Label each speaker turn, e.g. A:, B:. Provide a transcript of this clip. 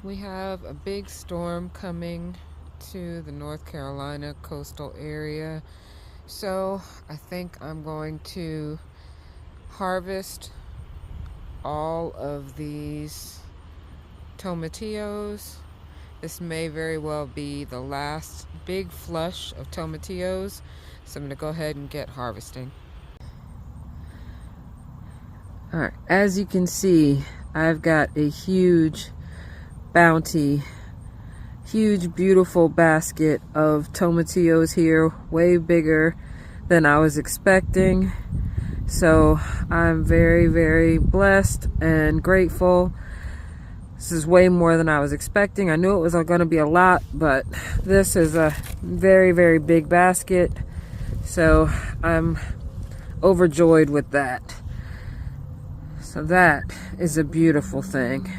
A: We have a big storm coming to the North Carolina coastal area. So I think I'm going to harvest all of these tomatillos. This may very well be the last big flush of tomatillos. So I'm going to go ahead and get harvesting. Alright, as you can see, I've got a huge bounty, huge beautiful basket of tomatillos here, way bigger than I was expecting. So I'm very, very blessed and grateful. This is way more than I was expecting. I knew it was going to be a lot, but this is a very, very big basket. So I'm overjoyed with that. So that is a beautiful thing.